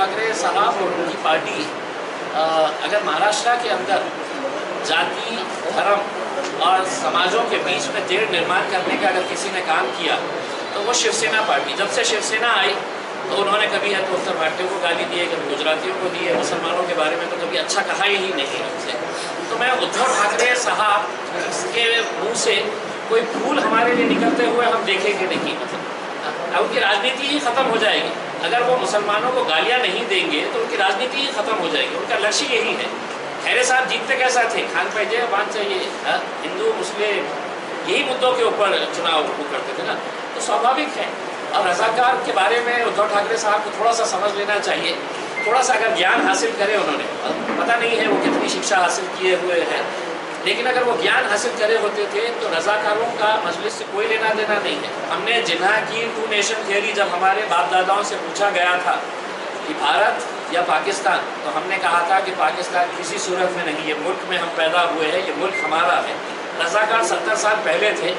ठाकरे साहब और उनकी पार्टी अगर महाराष्ट्र के अंदर जाति, धर्म और समाजों के बीच में टेढ़ निर्माण करने का अगर किसी ने काम किया तो वो शिवसेना पार्टी। जब से शिवसेना आई तो उन्होंने कभी है तो उत्तर भारतीयों को गाली दी है, कभी गुजरातियों को दी है, मुसलमानों के बारे में तो कभी अच्छा कहा ही नहीं है उनसे। तो मैं उद्धव ठाकरे साहब के मुँह से कोई फूल हमारे लिए निकलते हुए हम देखेंगे नहीं। मतलब उनकी राजनीति ही खत्म हो जाएगी। अगर वो मुसलमानों को गालियाँ नहीं देंगे तो उनकी राजनीति ही खत्म हो जाएगी। उनका लक्ष्य यही है। खैरे साहब जीतते कैसा थे, खान पे जय बात चाहिए, हिंदू मुस्लिम यही मुद्दों के ऊपर चुनाव करते थे ना, तो स्वाभाविक है। और रजाकार के बारे में उद्धव ठाकरे साहब को थोड़ा सा समझ लेना चाहिए। थोड़ा सा अगर ज्ञान हासिल करे उन्होंने, पता नहीं है वो कितनी शिक्षा हासिल किए हुए हैं, लेकिन अगर वो ज्ञान हासिल करे होते थे तो रजाकारों का मजलिस से कोई लेना देना नहीं है। हमने जिन्हा की टू नेशन थियरी जब हमारे बाप दादाओं से पूछा गया था कि भारत या पाकिस्तान, तो हमने कहा था कि पाकिस्तान किसी सूरत में नहीं, ये मुल्क में हम पैदा हुए हैं, ये मुल्क हमारा है। रजाकार 70 साल पहले थे,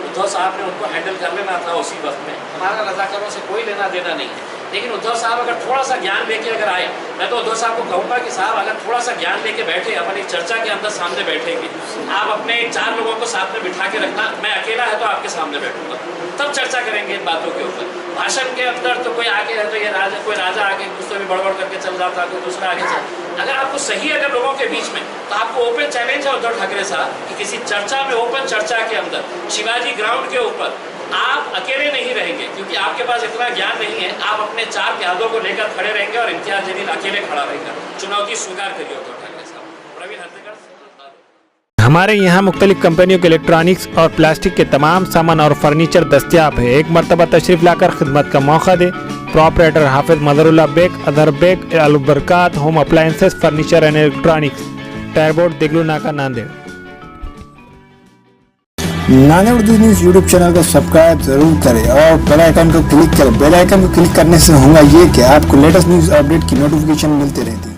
उद्धव साहब ने उनको हैंडल कर लेना था उसी वक्त में। हमारा रजाकारों से कोई लेना देना नहीं है। लेकिन उद्धव साहब अगर थोड़ा सा ज्ञान लेके अगर आए, मैं तो उद्धव साहब को कहूँगा कि साहब अगर थोड़ा सा ज्ञान लेके बैठे, अपन एक चर्चा के अंदर सामने बैठेंगे, आप अपने 4 लोगों को साथ में बिठा के रखना, मैं अकेला है तो आपके सामने बैठूंगा, तब चर्चा करेंगे इन बातों के ऊपर। भाषण के अंदर तो कोई आगे है तो ये राजा, कोई राजा आगे दूसरे भी बड़बड़ करके चल जाता, कोई दूसरा आगे चल। अगर आपको सही अगर लोगों के बीच में, तो आपको ओपन चैलेंज है उद्धव ठाकरे साहब कि किसी चर्चा में, ओपन चर्चा के अंदर शिवाजी ग्राउंड के ऊपर आप अकेले नहीं रहेंगे, क्योंकि आपके पास इतना ज्ञान नहीं है। आप अपने 4 प्यादों को लेकर खड़े रहेंगे और इम्तियाज जलील अकेले खड़ा रहेगा। चुनौती स्वीकार करिए उद्धव ठाकरे साहब। प्रवीण हत्तेकर। हमारे यहाँ मुख्तलिफ कंपनियों के इलेक्ट्रॉनिक्स और प्लास्टिक के तमाम सामान और फर्नीचर दस्तियाब है। एक मरतबा तशरीफ लाकर खिदमत का मौका दे। प्रोपराइटर हाफिज मदरुल्लाह बेग, अदर Baig, Albarkat home appliances, furniture and electronics, टायरबोर्ड, Diglu Naka, Nanded. Nanded Urdu news YouTube channel को सब्सक्राइब जरूर करें और बेल आइकन को क्लिक करें। बेल आइकन को क्लिक करने से होगा ये कि आपको लेटेस्ट न्यूज़ अपडेट की नोटिफिकेशन मिलती रहती है।